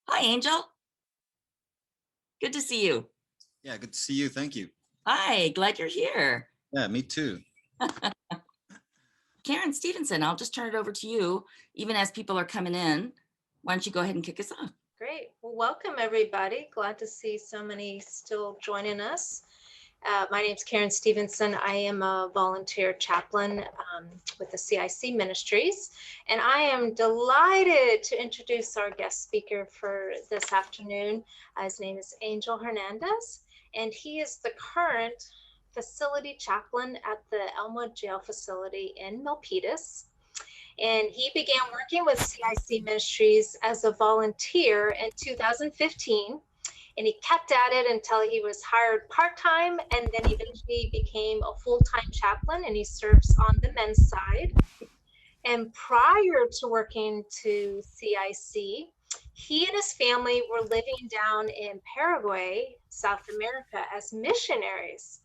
Hi, Angel. Good to see you. Yeah, good to see you. Thank you. Hi, glad you're here. Yeah, me too. Karen Stevenson, I'll just turn it over to you, even as people are coming in. Why don't you go ahead and kick us off? Great. Well, welcome everybody. Glad to see so many still joining us. My name is Karen Stevenson. I am a volunteer chaplain with the CIC Ministries, and I am delighted to introduce our guest speaker for this afternoon. His name is Angel Hernandez, and he is the current facility chaplain at the Elmwood Jail Facility in Milpitas. And he began working with CIC Ministries as a volunteer in 2015. And he kept at it until he was hired part-time and then eventually became a full-time chaplain, and he serves on the men's side. And prior to working to CIC, he and his family were living down in Paraguay, South America, as missionaries.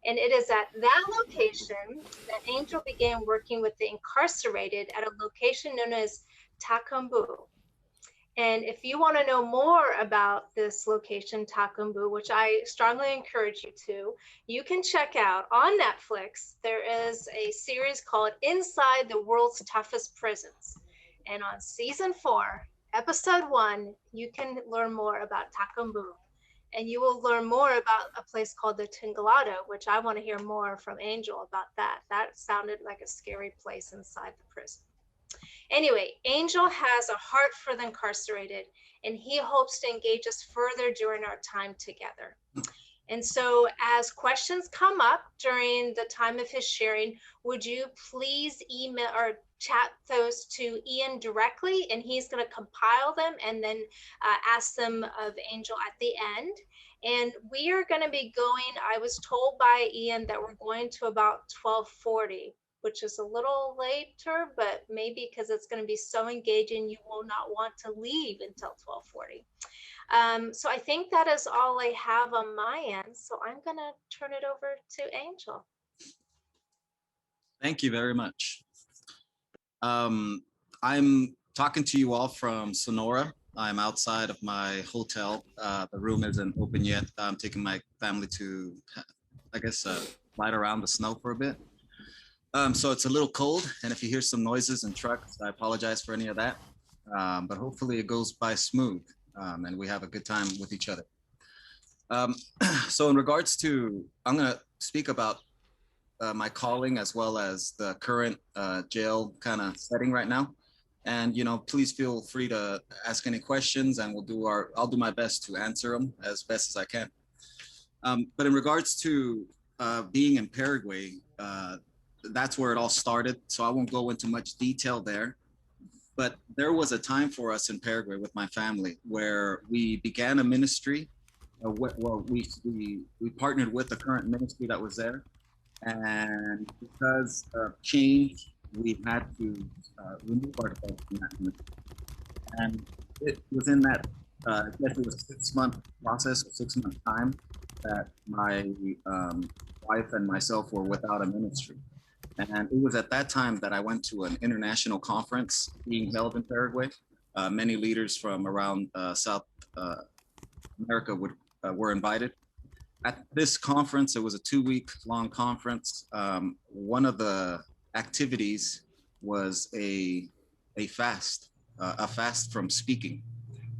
And it is at that location that Angel began working with the incarcerated at a location known as Takumbu. And if you want to know more about this location, Takumbu, which I strongly encourage you to, you can check out on Netflix. There is a series called Inside the World's Toughest Prisons. And on season 4, episode 1, you can learn more about Takumbu. And you will learn more about a place called the Glado, which I want to hear more from Angel about that. That sounded like a scary place inside the prison. Anyway, Angel has a heart for the incarcerated, and he hopes to engage us further during our time together. And so as questions come up during the time of his sharing, would you please email or chat those to Ian directly, and he's going to compile them and then ask them of Angel at the end. And we are going to be going, I was told by Ian that we're going to about 12:40, which is a little later, but maybe because it's going to be so engaging, you will not want to leave until 12:40. So I think that is all I have on my end. So I'm going to turn it over to Angel. Thank you very much. I'm talking to you all from Sonora. I'm outside of my hotel. The room isn't open yet. I'm taking my family to, I guess, ride around the snow for a bit. So it's a little cold, and if you hear some noises and trucks, I apologize for any of that. But hopefully it goes by smooth, and we have a good time with each other. So in regards to, I'm going to speak about my calling as well as the current jail kind of setting right now. And, please feel free to ask any questions, and I'll do my best to answer them as best as I can. But in regards to being in Paraguay, that's where it all started. So I won't go into much detail there. But there was a time for us in Paraguay with my family where we began a ministry. Well, we partnered with the current ministry that was there. And because of change, we had to remove ourselves from that ministry. And it was in that, I guess it was a 6-month process, or 6-month time, that my wife and myself were without a ministry. And it was at that time that I went to an international conference being held in Paraguay. Many leaders from around South America were invited. At this conference, it was a 2-week-long conference. One of the activities was a fast from speaking,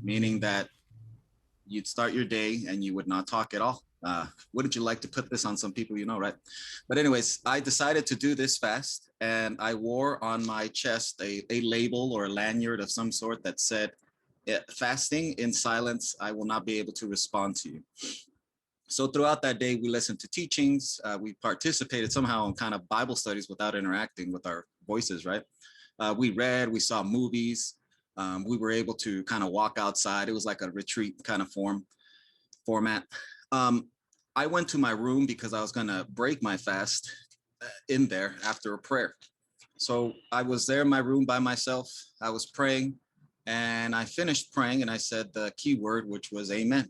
meaning that you'd start your day and you would not talk at all. Wouldn't you like to put this on some people, right? But anyways, I decided to do this fast, and I wore on my chest a label or a lanyard of some sort that said, fasting in silence, I will not be able to respond to you. So throughout that day, we listened to teachings. We participated somehow in kind of Bible studies without interacting with our voices, right? We read, we saw movies. We were able to kind of walk outside. It was like a retreat kind of format. I went to my room because I was going to break my fast in there after a prayer. So I was there in my room by myself. I was praying, and I finished praying, and I said the key word, which was amen.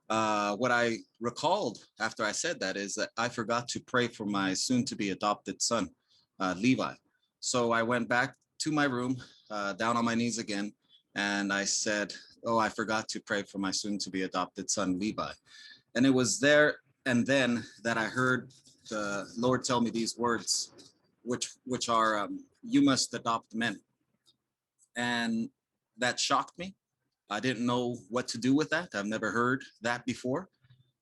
What I recalled after I said that is that I forgot to pray for my soon-to-be adopted son, Levi. So I went back to my room, down on my knees again, And I said, oh, I forgot to pray for my soon to be adopted son, Levi. And it was there and then that I heard the Lord tell me these words, which are, you must adopt men. And that shocked me. I didn't know what to do with that. I've never heard that before.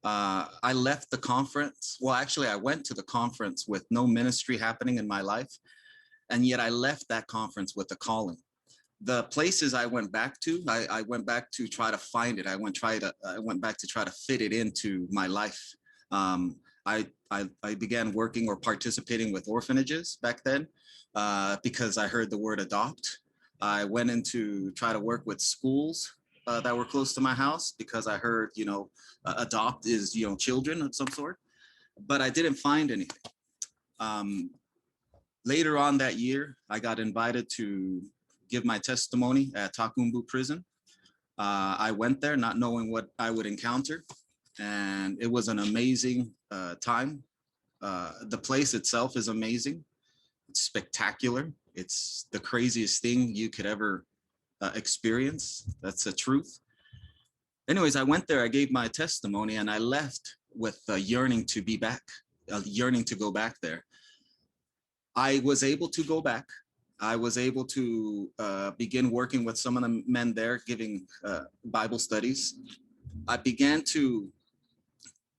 I left the conference. Well, actually, I went to the conference with no ministry happening in my life. And yet I left that conference with a calling. The places I went back to, I went back to try to find it. I went back to try to fit it into my life. I began working or participating with orphanages back then because I heard the word adopt. I went into try to work with schools that were close to my house because I heard, adopt is, children of some sort, but I didn't find anything. Later on that year, I got invited to give my testimony at Takumbu prison. I went there not knowing what I would encounter, and it was an amazing time. The place itself is amazing. It's spectacular. It's the craziest thing you could ever experience. That's the truth. Anyways, I went there, I gave my testimony, and I left with a yearning to be back, a yearning to go back there. I was able to go back. I was able to begin working with some of the men there, giving Bible studies. I began to,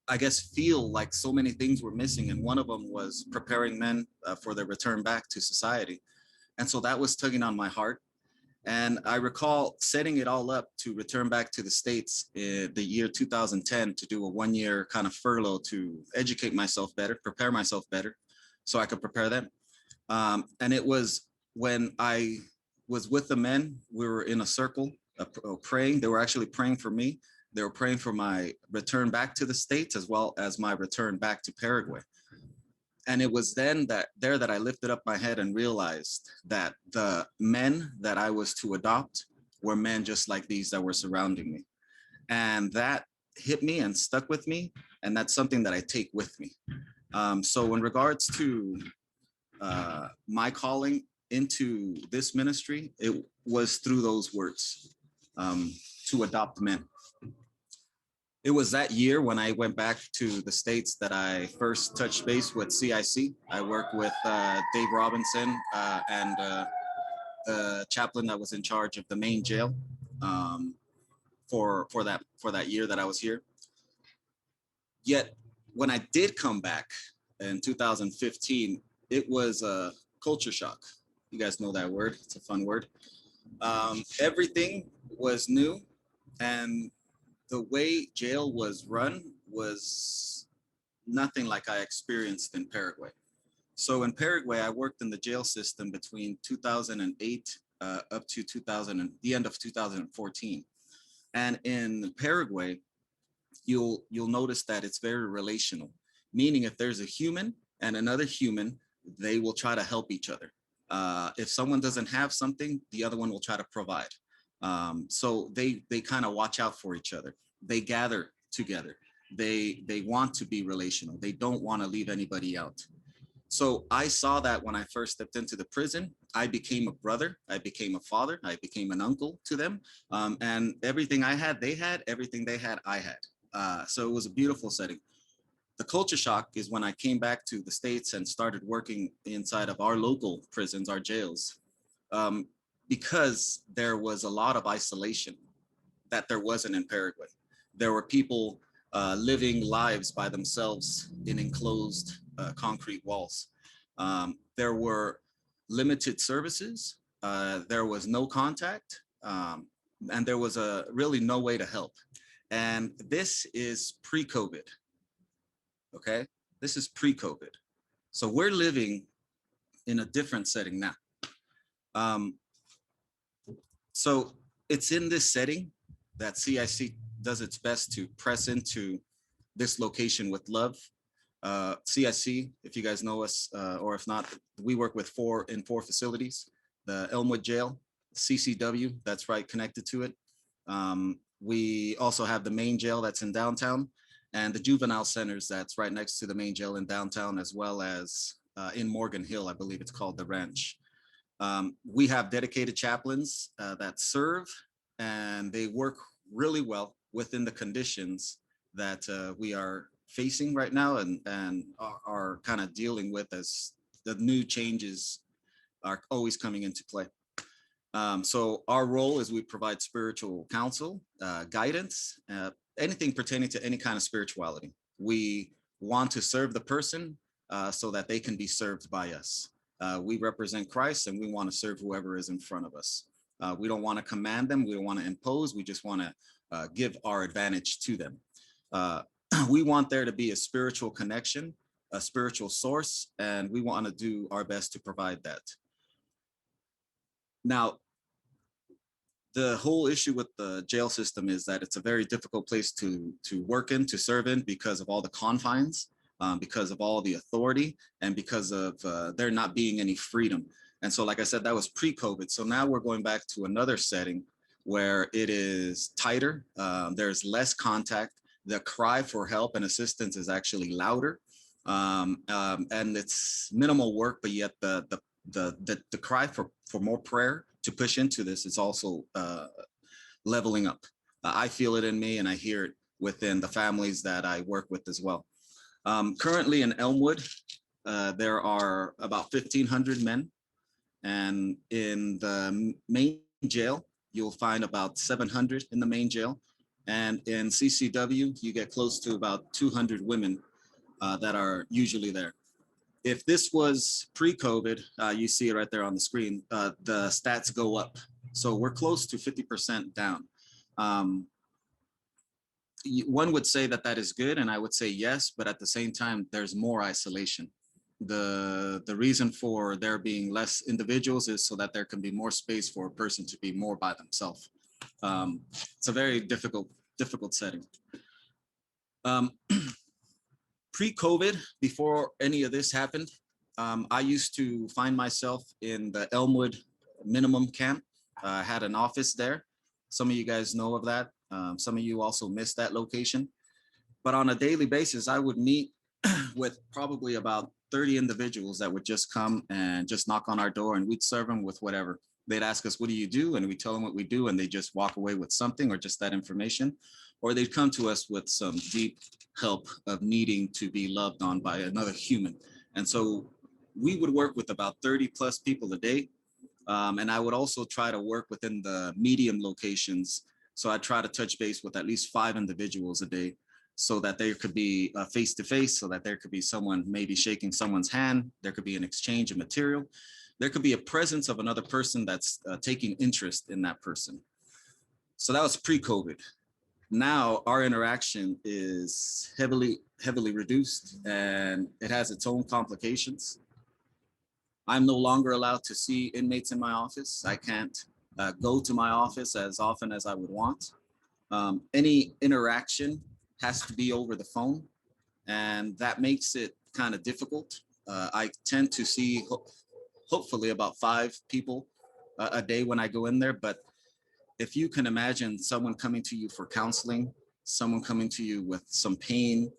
I guess, feel like so many things were missing. And one of them was preparing men for their return back to society. And so that was tugging on my heart. And I recall setting it all up to return back to the States in the year 2010 to do a 1-year kind of furlough to educate myself better, prepare myself better so I could prepare them. And it was when I was with the men, we were in a circle praying. They were actually praying for me. They were praying for my return back to the States as well as my return back to Paraguay. And it was then that I lifted up my head and realized that the men that I was to adopt were men just like these that were surrounding me. And that hit me and stuck with me. And that's something that I take with me. So in regards to my calling into this ministry, it was through those words, to adopt men. It was that year when I went back to the States that I first touched base with CIC. I worked with Dave Robinson and the chaplain that was in charge of the main jail for that year that I was here. Yet when I did come back in 2015, it was a culture shock. You guys know that word. It's a fun word. Everything was new, and the way jail was run was nothing like I experienced in Paraguay. So in Paraguay, I worked in the jail system between 2008 up to the end of 2014. And in Paraguay, you'll notice that it's very relational, meaning if there's a human and another human, they will try to help each other. If someone doesn't have something, the other one will try to provide. So they kind of watch out for each other. They gather together. They want to be relational. They don't want to leave anybody out. So I saw that when I first stepped into the prison. I became a brother. I became a father. I became an uncle to them. And everything I had, they had. Everything they had, I had. So it was a beautiful setting. The culture shock is when I came back to the States and started working inside of our local prisons, our jails, because there was a lot of isolation that there wasn't in Paraguay. There were people living lives by themselves in enclosed concrete walls. There were limited services. There was no contact, and there was really no way to help. And this is pre-COVID. Okay, this is pre-COVID. So we're living in a different setting now. So it's in this setting that CIC does its best to press into this location with love. CIC, if you guys know us, or if not, we work with four facilities: the Elmwood jail, CCW, that's right, connected to it. We also have the main jail that's in downtown, and the juvenile centers that's right next to the main jail in downtown, as well as in Morgan Hill, I believe it's called the Ranch. We have dedicated chaplains that serve, and they work really well within the conditions that we are facing right now and are kind of dealing with as the new changes are always coming into play. So our role is we provide spiritual counsel, guidance, anything pertaining to any kind of spirituality. We want to serve the person so that they can be served by us. We represent Christ, and we want to serve whoever is in front of us. We don't want to command them. We don't want to impose. We just want to give our advantage to them. We want there to be a spiritual connection, a spiritual source, and we want to do our best to provide that. Now, the whole issue with the jail system is that it's a very difficult place to work in, to serve in, because of all the confines, because of all the authority, and because of there not being any freedom. And so, like I said, that was pre-COVID. So now we're going back to another setting where it is tighter. There's less contact. The cry for help and assistance is actually louder, and it's minimal work, but yet the cry for more prayer to push into this is also leveling up. I feel it in me, and I hear it within the families that I work with as well. Currently in Elmwood, there are about 1,500 men, and in the main jail, you'll find about 700 in the main jail. And in CCW, you get close to about 200 women that are usually there. If this was pre-COVID, you see it right there on the screen, the stats go up. So we're close to 50% down. One would say that is good, and I would say yes, but at the same time, there's more isolation. The reason for there being less individuals is so that there can be more space for a person to be more by themselves. It's a very difficult setting. Pre-COVID, before any of this happened, I used to find myself in the Elmwood minimum camp. I had an office there. Some of you guys know of that. Some of you also missed that location. But on a daily basis, I would meet with probably about 30 individuals that would just come and just knock on our door, and we'd serve them with whatever. They'd ask us, what do you do? And we tell them what we do, and they just walk away with something or just that information. Or they'd come to us with some deep help of needing to be loved on by another human. And so we would work with about 30 plus people a day. And I would also try to work within the medium locations. So I try to touch base with at least 5 individuals a day, so that there could be a face-to-face, so that there could be someone maybe shaking someone's hand. There could be an exchange of material. There could be a presence of another person that's taking interest in that person. So that was pre-COVID. Now our interaction is heavily reduced, and it has its own complications. I'm no longer allowed to see inmates in my office. I can't go to my office as often as I would want. Any interaction has to be over the phone, and that makes it kind of difficult. I tend to see hopefully about 5 people a day when I go in there, but if you can imagine someone coming to you for counseling, someone coming to you with some pain,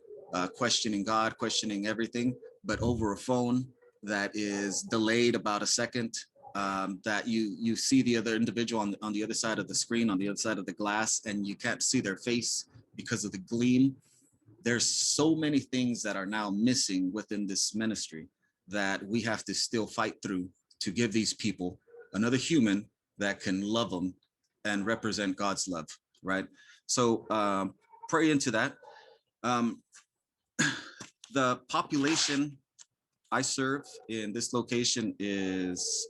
questioning God, questioning everything, but over a phone that is delayed about a second, that you see the other individual on the other side of the screen, on the other side of the glass, and you can't see their face because of the gleam. There's so many things that are now missing within this ministry that we have to still fight through to give these people another human that can love them and represent God's love, right? So pray into that. The population I serve in this location is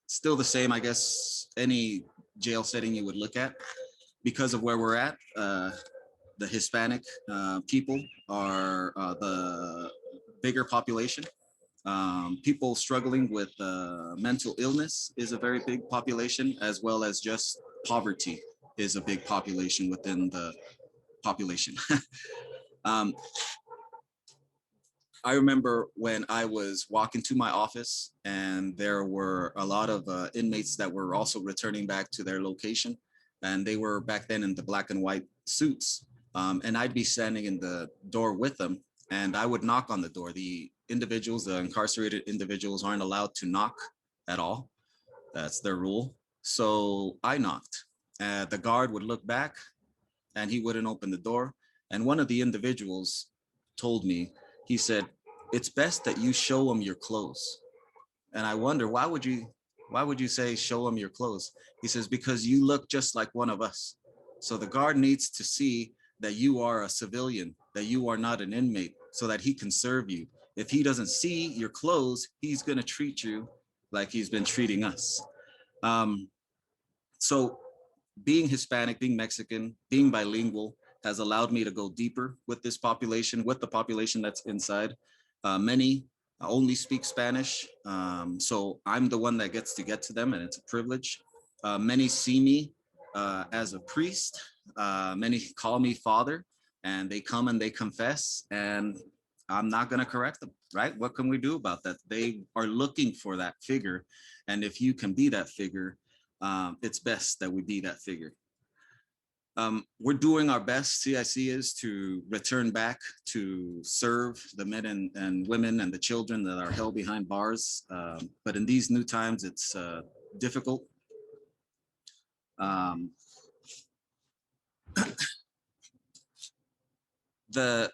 still the same, I guess, any jail setting you would look at. Because of where we're at, the Hispanic people are the bigger population. People struggling with mental illness is a very big population, as well as just poverty is a big population within the population. I remember when I was walking to my office, and there were a lot of inmates that were also returning back to their location, and they were back then in the black and white suits. And I'd be standing in the door with them, and I would knock on the door. The individuals, the incarcerated individuals, aren't allowed to knock at all. That's their rule. So I knocked. The guard would look back and he wouldn't open the door. And one of the individuals told me, he said, it's best that you show them your clothes. And I wonder, why would you say show them your clothes? He says, because you look just like one of us. So the guard needs to see that you are a civilian, that you are not an inmate, so that he can serve you. If he doesn't see your clothes, he's going to treat you like he's been treating us. Um, so being Hispanic, being Mexican, being bilingual has allowed me to go deeper with this population, with the population that's inside. Many only speak Spanish, so I'm the one that gets to get to them, and it's a privilege. Many see me as a priest. Many call me father, and they come and they confess, and I'm not going to correct them, right? What can we do about that? They are looking for that figure, and if you can be that figure, it's best that we be that figure. We're doing our best, CIC is, to return back to serve the men and women and the children that are held behind bars. But in these new times, it's difficult. The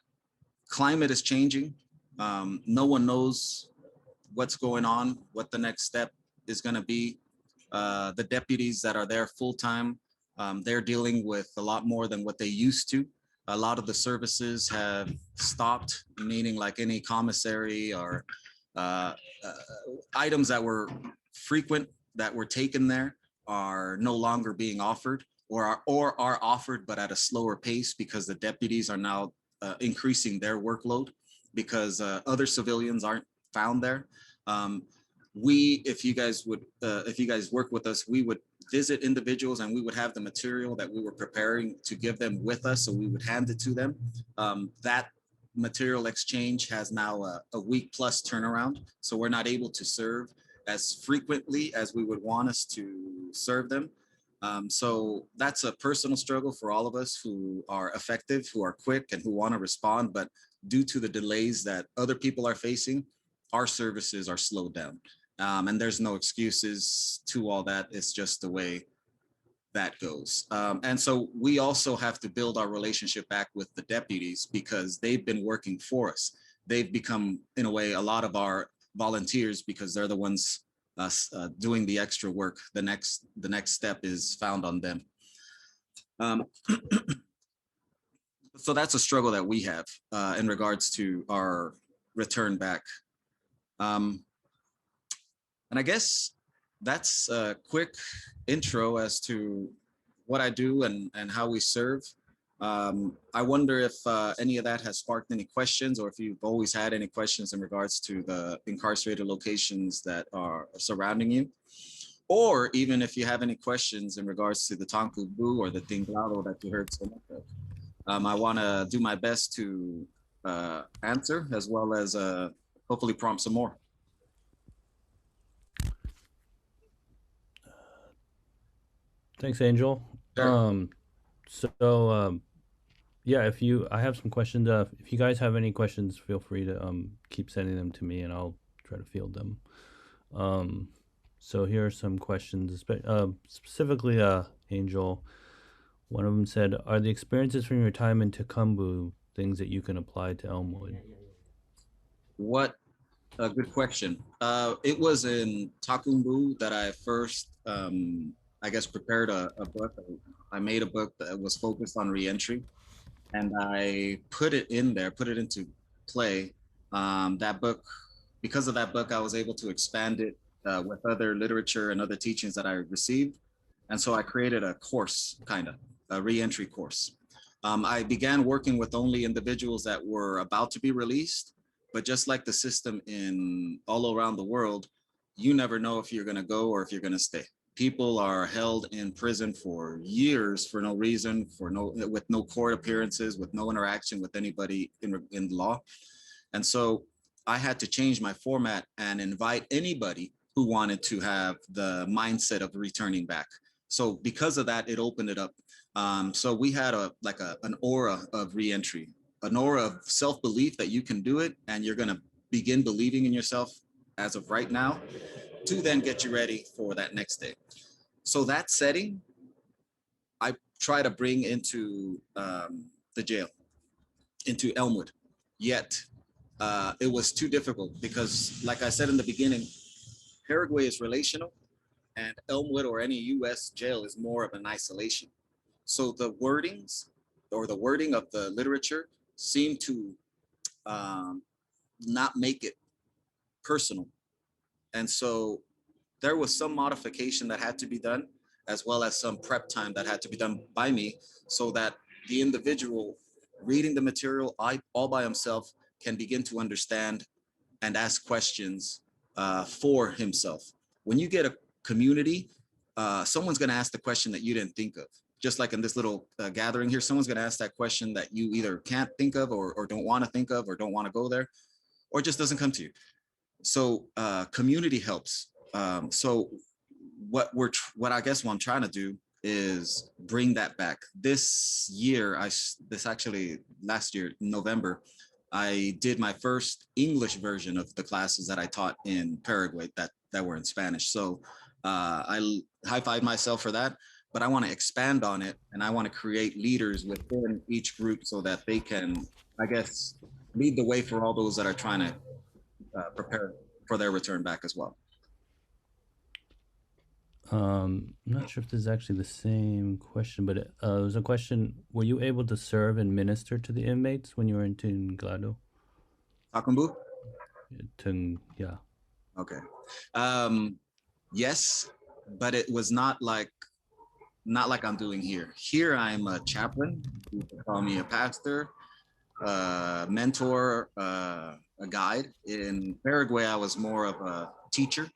climate is changing. No one knows what's going on, what the next step is going to be. The deputies that are there full time, they're dealing with a lot more than what they used to. A lot of the services have stopped, meaning like any commissary or uh, uh, items that were frequent that were taken there are no longer being offered, or are offered but at a slower pace, because the deputies are now increasing their workload because other civilians aren't found there. If you guys work with us, we would visit individuals and we would have the material that we were preparing to give them with us. So we would hand it to them. That material exchange has now a week plus turnaround. So we're not able to serve as frequently as we would want us to serve them. So that's a personal struggle for all of us who are effective, who are quick, and who want to respond. But due to the delays that other people are facing, our services are slowed down. And there's no excuses to all that. It's just the way that goes. And so we also have to build our relationship back with the deputies, because they've been working for us. They've become, in a way, a lot of our volunteers, because they're the ones doing the extra work. The next step is found on them. So that's a struggle that we have in regards to our return back. And I guess that's a quick intro as to what I do and how we serve. I wonder if any of that has sparked any questions, or if you've always had any questions in regards to the incarcerated locations that are surrounding you, or even if you have any questions in regards to the Takumbu or the Glado that you heard so much of. I want to do my best to answer, as well as hopefully prompt some more. Thanks, Angel. Sure. Yeah, I have some questions. If you guys have any questions, feel free to keep sending them to me, and I'll try to field them. So here are some questions, specifically, Angel. One of them said, "Are the experiences from your time in Takumbu things that you can apply to Elmwood?" What a good question. It was in Takumbu that I first, I guess, prepared a book. I made a book that was focused on reentry, and I put it in there, put it into play. That book, because of that book, I was able to expand it with other literature and other teachings that I received. And so I created a course, kind of a reentry course. I began working with only individuals that were about to be released, but just like the system in all around the world, you never know if you're going to go or if you're going to stay. People are held in prison for years for no reason, with no court appearances, with no interaction with anybody in law. And so I had to change my format and invite anybody who wanted to have the mindset of returning back. So because of that, it opened it up. So we had an aura of reentry, an aura of self-belief that you can do it, and you're going to begin believing in yourself as of right now. to then get you ready for that next day. So that setting, I try to bring into the jail, into Elmwood. Yet it was too difficult because, like I said in the beginning, Paraguay is relational, and Elmwood or any U.S. jail is more of an isolation. So the wordings or the wording of the literature seem to not make it personal. And so there was some modification that had to be done, as well as some prep time that had to be done by me, so that the individual reading the material all by himself can begin to understand and ask questions for himself. When you get a community, someone's going to ask the question that you didn't think of. Just like in this little gathering here, someone's going to ask that question that you either can't think of or don't want to think of or don't want to go there, or just doesn't come to you. So community helps. So what I guess what I'm trying to do is bring that back. This year, actually last year, November, I did my first English version of the classes that I taught in Paraguay that were in Spanish. So I high-five myself for that, but I want to expand on it, and I want to create leaders within each group so that they can, I guess, lead the way for all those that are trying to prepare for their return back as well. I'm not sure if this is actually the same question, but it was a question: were you able to serve and minister to the inmates when you were in Glado? Takumbu? Yeah. Okay. Yes, but it was not like I'm doing here. Here I'm a chaplain. You can call me a pastor, mentor, a guide. In Paraguay, I was more of a teacher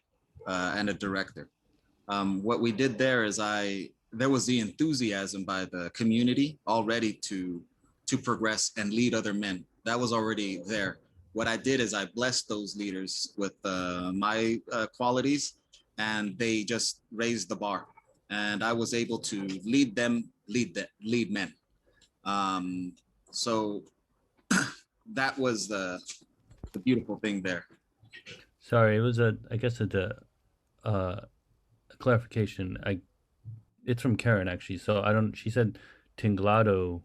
and a director. What we did there is there was the enthusiasm by the community already to progress and lead other men. That was already there. What I did is I blessed those leaders with my qualities, and they just raised the bar. And I was able to lead men. So that was the beautiful thing there. Sorry, it was I guess a clarification. It's from Karen actually. So she said Tinglado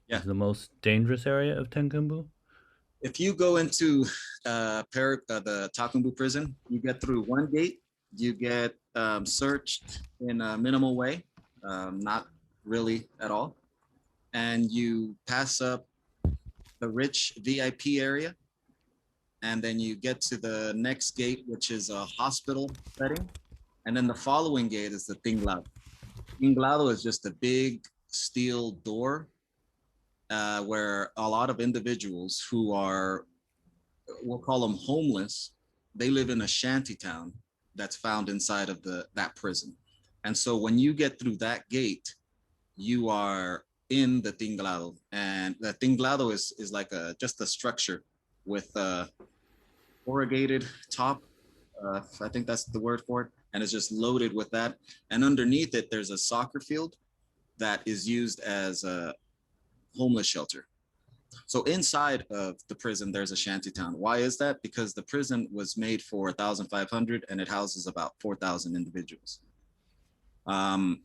is the most dangerous area of Takumbu. If you go into the Takumbu prison, you get through one gate, you get searched in a minimal way, not really at all. And you pass up the rich VIP area. And then you get to the next gate, which is a hospital setting. And then the following gate is the Tinglado. Tinglado is just a big steel door where a lot of individuals who are, we'll call them homeless, they live in a shanty town that's found inside of that prison. And so when you get through that gate, you are in the Tinglado. And the Tinglado is like just a structure with a corrugated top. I think that's the word for it. And it's just loaded with that. And underneath it, there's a soccer field that is used as a homeless shelter. So inside of the prison, there's a shantytown. Why is that? Because the prison was made for 1,500 and it houses about 4,000 individuals. And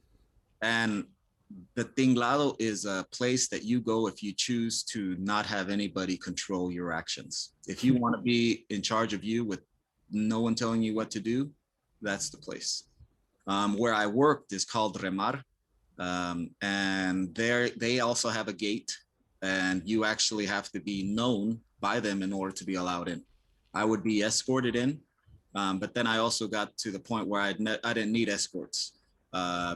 the Tinglado is a place that you go if you choose to not have anybody control your actions. If you want to be in charge of you with no one telling you what to do, that's the place. Where I worked is called Remar. And they also have a gate, and you actually have to be known by them in order to be allowed in. I would be escorted in, but then I also got to the point where I didn't need escorts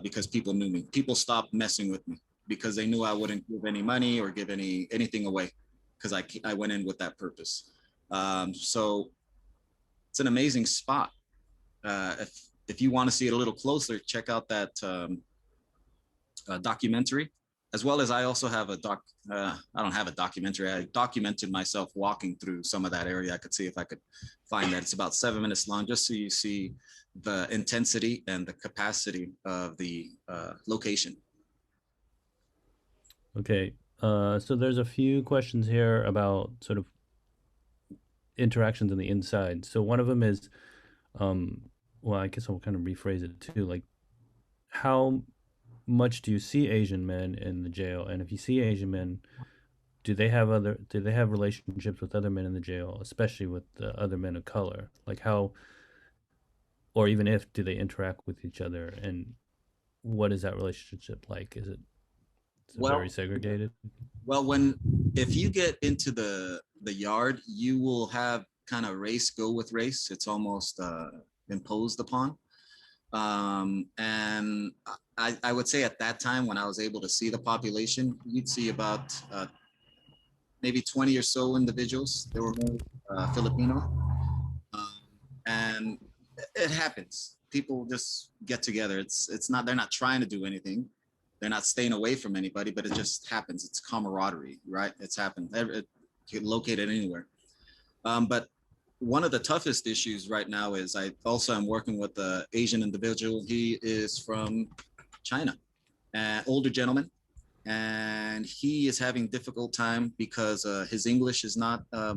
because people knew me. People stopped messing with me because they knew I wouldn't give any money or give anything away because I went in with that purpose. So it's an amazing spot. If you want to see it a little closer, check out that documentary, as well as I also have I don't have a documentary. I documented myself walking through some of that area. I could see if I could find that. It's about 7 minutes long, just so you see the intensity and the capacity of the location. Okay, so there's a few questions here about sort of interactions on the inside. So one of them is, well, I guess I'll kind of rephrase it too. Like, how much do you see Asian men in the jail? And if you see Asian men, do they have relationships with other men in the jail, especially with the other men of color? Like how, or even if, do they interact with each other? And what is that relationship like? Is it very Well, segregated? well, if you get into the yard, you will have kind of race go with race. It's almost imposed upon. And I would say at that time when I was able to see the population, you'd see about maybe 20 or so individuals. They were more Filipino. Um, and it happens. People just get together. It's not, they're not trying to do anything. They're not staying away from anybody, but it just happens. It's camaraderie, right? It's happened. It can locate it anywhere. But one of the toughest issues right now is I also am working with the Asian individual. He is from China, an older gentleman, and he is having difficult time because his English is not uh,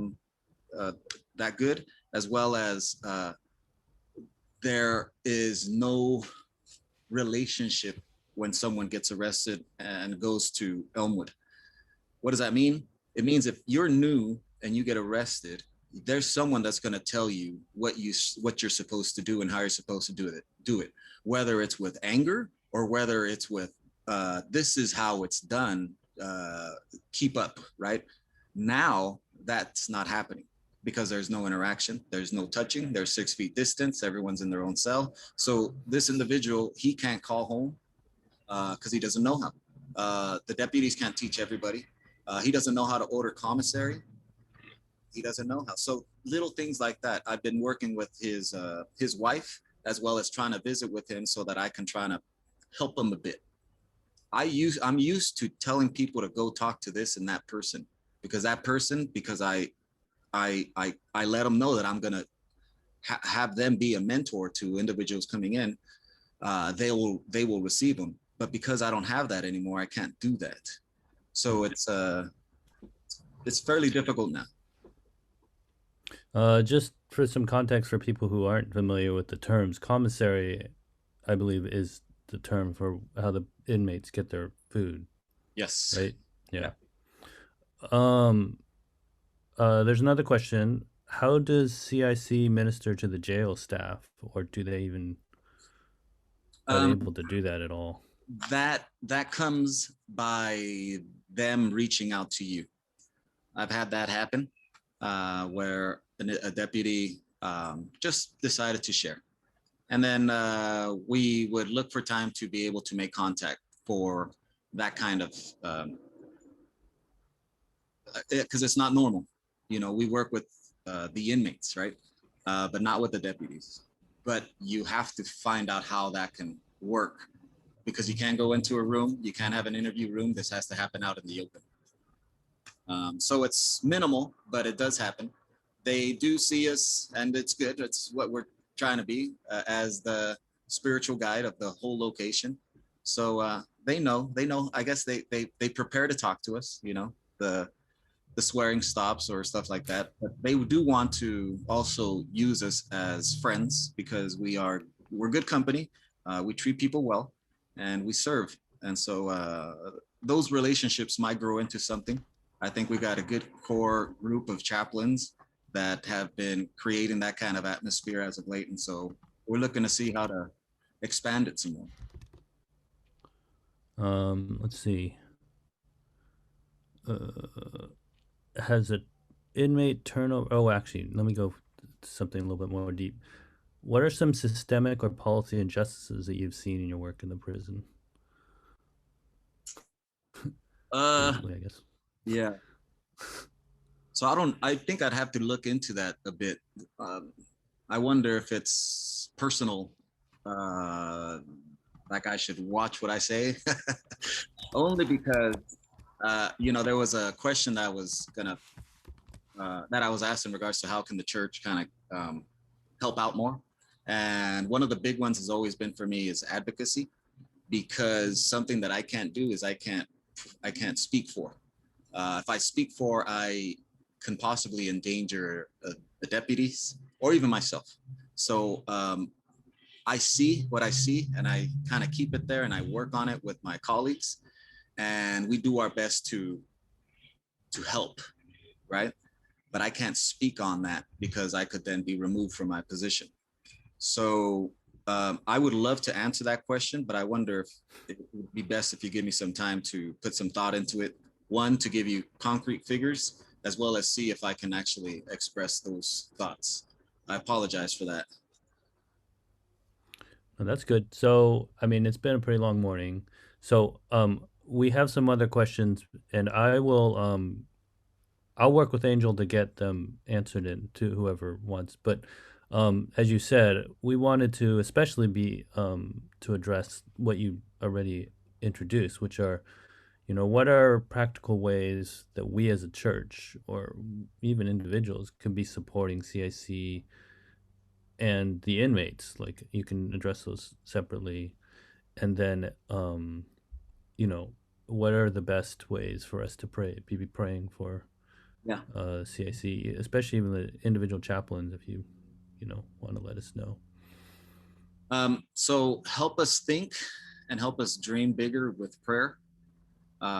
that good, as well as there is no relationship when someone gets arrested and goes to Elmwood. What does that mean? It means if you're new and you get arrested, there's someone that's going to tell you what you're supposed to do and how you're supposed to do it, whether it's with anger or whether it's with this is how it's done, keep up, right? Now that's not happening because there's no interaction, there's no touching, there's 6 feet distance, everyone's in their own cell. So this individual, he can't call home because he doesn't know how. The deputies can't teach everybody. He doesn't know how to order commissary. He doesn't know how. So little things like that. I've been working with his wife as well as trying to visit with him so that I can try to help him a bit. I'm used to telling people to go talk to this and that person because I let them know that I'm gonna have them be a mentor to individuals coming in. They will receive them, but because I don't have that anymore, I can't do that. So it's fairly difficult now. Just for some context for people who aren't familiar with the terms, commissary, I believe, is the term for how the inmates get their food, Yes. right? Yeah. Um, there's another question. How does CIC minister to the jail staff, or do they even are they able to do that at all? That comes by them reaching out to you. I've had that happen where a deputy just decided to share. And then we would look for time to be able to make contact for that kind of, because it's not normal. You know, we work with the inmates, right? But not with the deputies. But you have to find out how that can work because you can't go into a room. You can't have an interview room. This has to happen out in the open. So it's minimal, but it does happen. They do see us and it's good. It's what we're trying to be as the spiritual guide of the whole location. So they know, I guess they prepare to talk to us, you know, the swearing stops or stuff like that. But they do want to also use us as friends because we're good company. We treat people well and we serve. And so those relationships might grow into something. I think we got a good core group of chaplains that have been creating that kind of atmosphere as of late. And so we're looking to see how to expand it some more. Let's see. Has an inmate turnover? Oh, actually, let me go to something a little bit more deep. What are some systemic or policy injustices that you've seen in your work in the prison? Briefly, I guess. Yeah. So I think I'd have to look into that a bit. I wonder if it's personal, like I should watch what I say, only because, there was a question that I was asked in regards to how can the church kind of help out more. And one of the big ones has always been for me is advocacy, because something that I can't do is I can't speak for. If I speak for, I can possibly endanger the deputies or even myself. So I see what I see, and I kind of keep it there, and I work on it with my colleagues, and we do our best to help, right? But I can't speak on that because I could then be removed from my position. So I would love to answer that question, but I wonder if it would be best if you give me some time to put some thought into it. One, to give you concrete figures, as well as see if I can actually express those thoughts. I apologize for that. No, that's good. So, I mean, it's been a pretty long morning. So, we have some other questions, and I'll work with Angel to get them answered in to whoever wants. But as you said, we wanted to especially be to address what you already introduced, which are, what are practical ways that we as a church or even individuals can be supporting CIC and the inmates? Like, you can address those separately, and then you know, what are the best ways for us to be praying for Yeah. CIC, especially even the individual chaplains, if you want to let us know. So help us think and help us dream bigger with prayer.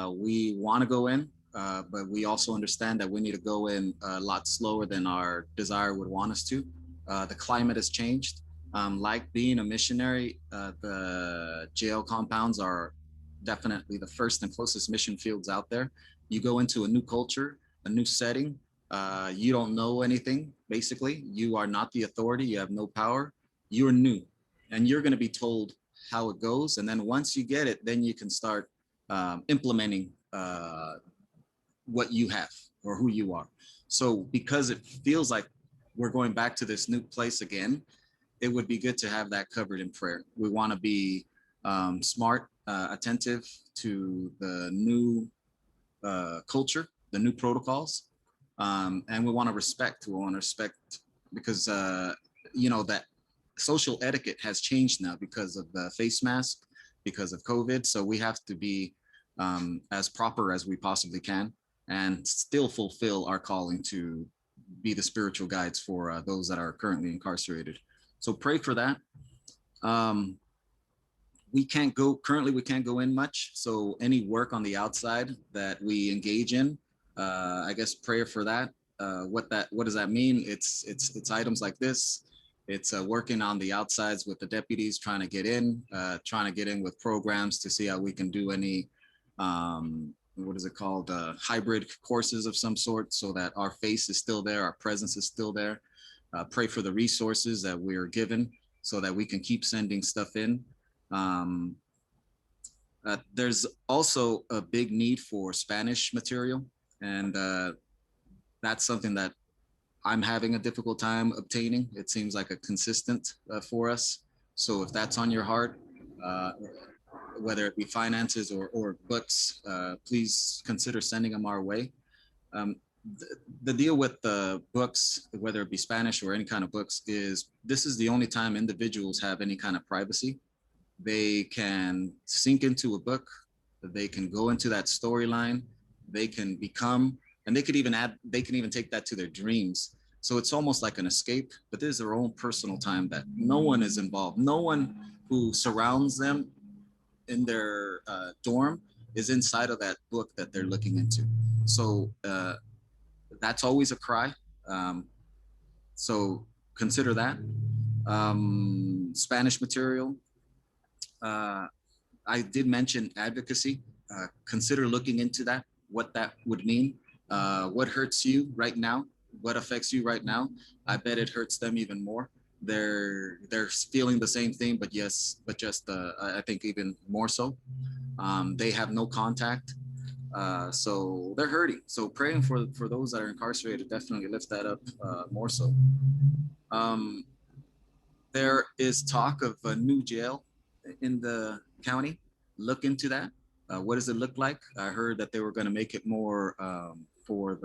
We want to go in, but we also understand that we need to go in a lot slower than our desire would want us to. The climate has changed. Like being a missionary, the jail compounds are definitely the first and closest mission fields out there. You go into a new culture, a new setting. You don't know anything, basically. You are not the authority. You have no power. You're new, and you're going to be told how it goes. And then once you get it, then you can start implementing what you have or who you are. So because it feels like we're going back to this new place again, it would be good to have that covered in prayer. We want to be smart, attentive to the new culture, the new protocols, and we want to respect. We want to respect because that social etiquette has changed now because of the face mask, because of COVID. So we have to be as proper as we possibly can and still fulfill our calling to be the spiritual guides for those that are currently incarcerated. So pray for that. We can't go in much. So any work on the outside that we engage in, I guess prayer for that. What does that mean? It's items like this. It's working on the outsides with the deputies, trying to get in with programs to see how we can do any, what is it called? Hybrid courses of some sort, so that our face is still there, our presence is still there. Pray for the resources that we're given so that we can keep sending stuff in. There's also a big need for Spanish material, and that's something that I'm having a difficult time obtaining. It seems like a consistent for us. So if that's on your heart, whether it be finances or books, please consider sending them our way. The deal with the books, whether it be Spanish or any kind of books, is this is the only time individuals have any kind of privacy. They can sink into a book, they can go into that storyline, they can become, and they can even take that to their dreams. So it's almost like an escape, but there's their own personal time that no one is involved. No one who surrounds them in their dorm is inside of that book that they're looking into. So that's always a cry. So consider that. Spanish material. I did mention advocacy. Consider looking into that, what that would mean. What hurts you right now? What affects you right now? I bet it hurts them even more. They're feeling the same thing, but just I think even more so. They have no contact, so they're hurting. So praying for those that are incarcerated definitely lifts that up more so. There is talk of a new jail in the county. Look into that. What does it look like? I heard that they were going to make it more for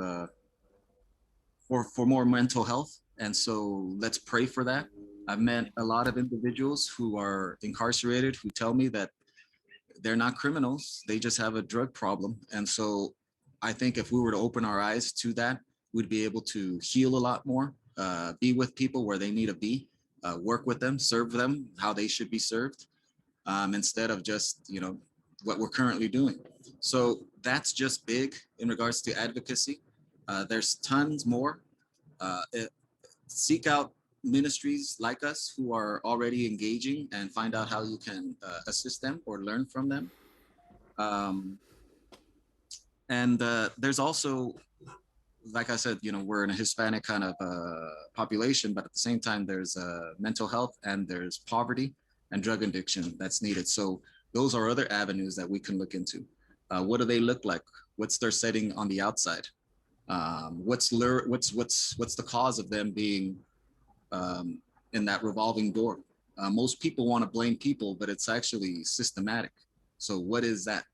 more mental health, and so let's pray for that. I've met a lot of individuals who are incarcerated who tell me that they're not criminals, they just have a drug problem. And so I think if we were to open our eyes to that, we'd be able to heal a lot more, be with people where they need to be, work with them, serve them how they should be served, instead of just, what we're currently doing. So that's just big in regards to advocacy. There's tons more. Seek out ministries like us who are already engaging and find out how you can assist them or learn from them. And there's also, like I said, we're in a Hispanic kind of population, but at the same time, there's mental health and there's poverty and drug addiction that's needed. So those are other avenues that we can look into. What do they look like? What's their setting on the outside? What's the cause of them being in that revolving door? Most people want to blame people, but it's actually systematic. So what is that?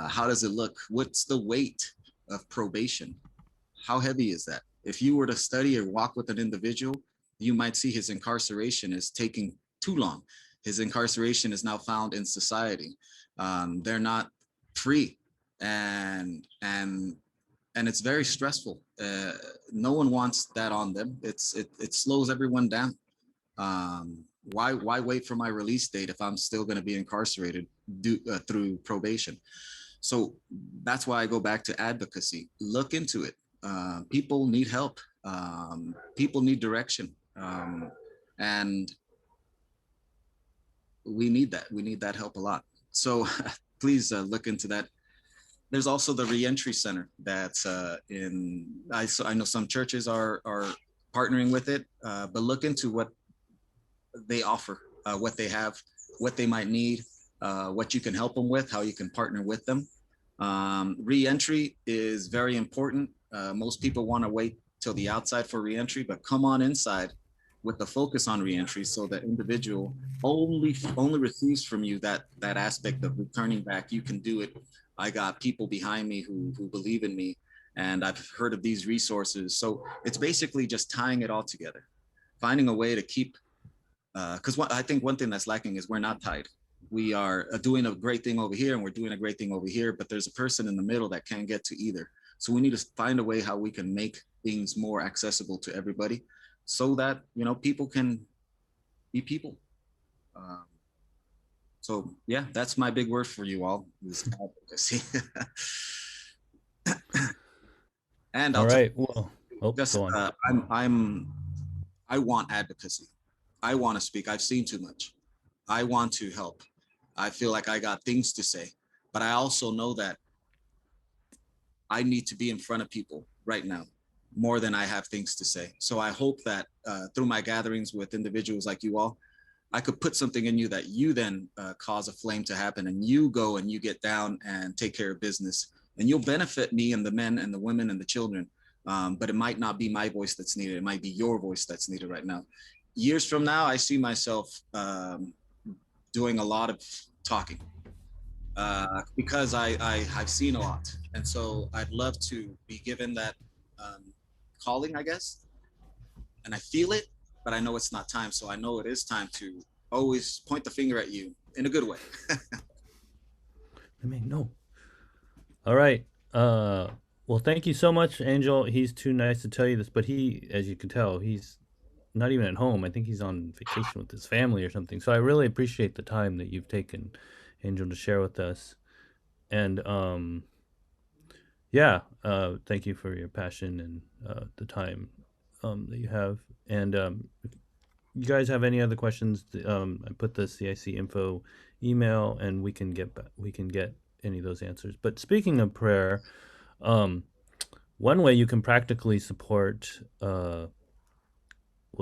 How does it look? What's the weight of probation? How heavy is that? If you were to study or walk with an individual, you might see his incarceration is taking too long. His incarceration is now found in society. They're not free, and it's very stressful. No one wants that on them. It slows everyone down. Why wait for my release date if I'm still going to be incarcerated through probation? So that's why I go back to advocacy. Look into it. People need help. People need direction. And we need that. We need that help a lot. So please look into that. There's also the reentry center that's I know some churches are partnering with it, but look into what they offer, what they have, what they might need, what you can help them with, how you can partner with them. Reentry is very important. Most people want to wait till the outside for reentry, but come on inside with the focus on reentry, so that individual only receives from you that aspect of returning back. You can do it. I got people behind me who believe in me, and I've heard of these resources. So it's basically just tying it all together, finding a way to keep, because I think one thing that's lacking is we're not tied. We are doing a great thing over here and we're doing a great thing over here, but there's a person in the middle that can't get to either. So we need to find a way how we can make things more accessible to everybody, so that, people can be people. So yeah, that's my big word for you all, is advocacy. And All right. Well, just, go on. I want advocacy. I want to speak. I've seen too much. I want to help. I feel like I got things to say, but I also know that I need to be in front of people right now more than I have things to say. So I hope that through my gatherings with individuals like you all, I could put something in you that you then cause a flame to happen, and you go and you get down and take care of business, and you'll benefit me and the men and the women and the children. But it might not be my voice that's needed. It might be your voice that's needed right now. Years from now, I see myself doing a lot of talking because I've seen a lot. And so I'd love to be given that calling, I guess. And I feel it, but I know it's not time. So I know it is time to always point the finger at you in a good way. No. All right. Well, thank you so much, Angel. He's too nice to tell you this, but he, as you can tell, he's not even at home. I think he's on vacation with his family or something. So I really appreciate the time that you've taken, Angel, to share with us. And thank you for your passion and the time that you have. And if you guys have any other questions, I put the CIC info email, and we can get any of those answers. But speaking of prayer, one way you can practically support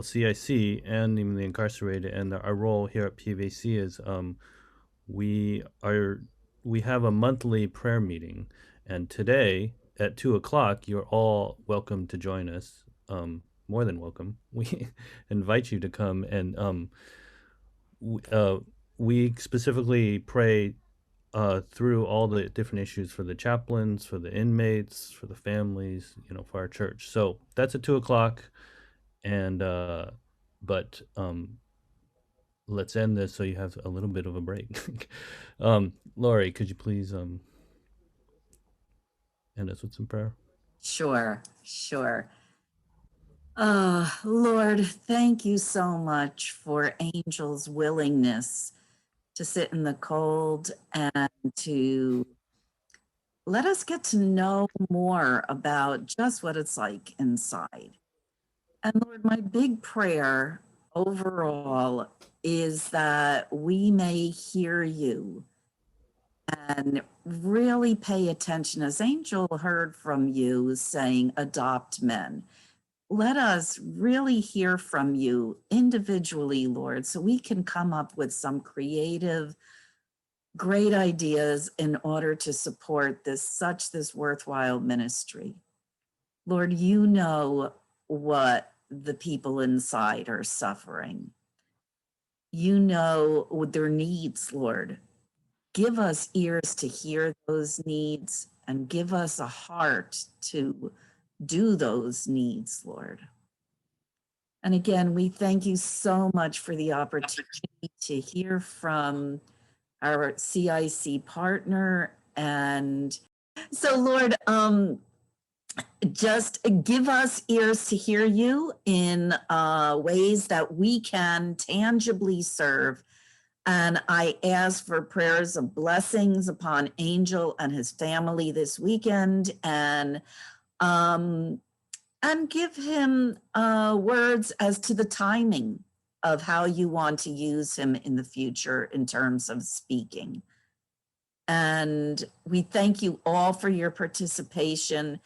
CIC and even the incarcerated, and our role here at PVC is we have a monthly prayer meeting, and today at 2:00 you're all welcome to join us. More than welcome. We invite you to come, and we specifically pray through all the different issues for the chaplains, for the inmates, for the families, for our church. So that's at 2:00. And but let's end this so you have a little bit of a break. Lori, could you please end us with some prayer? Sure. Lord, thank you so much for Angel's willingness to sit in the cold and to let us get to know more about just what it's like inside. And Lord, my big prayer overall is that we may hear you and really pay attention, as Angel heard from you saying, adopt men. Let us really hear from you individually, Lord, so we can come up with some creative, great ideas in order to support this worthwhile ministry. Lord, you know what the people inside are suffering. You know their needs, Lord. Give us ears to hear those needs and give us a heart to do those needs, Lord. And again, we thank you so much for the opportunity to hear from our CIC partner. And so, Lord, just give us ears to hear you in ways that we can tangibly serve. And I ask for prayers of blessings upon Angel and his family this weekend, and give him words as to the timing of how you want to use him in the future in terms of speaking. And we thank you all for your participation.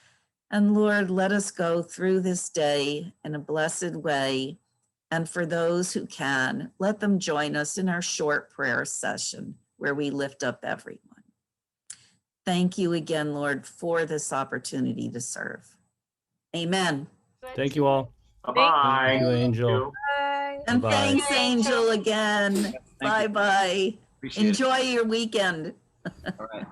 And Lord, let us go through this day in a blessed way. And for those who can, let them join us in our short prayer session where we lift up everyone. Thank you again, Lord, for this opportunity to serve. Amen. Thank you all. Bye-bye. Thank you, Angel. Bye. And Bye-bye. thanks, Angel, again. Thank you. Bye-bye. Appreciate it. Enjoy your weekend. All right.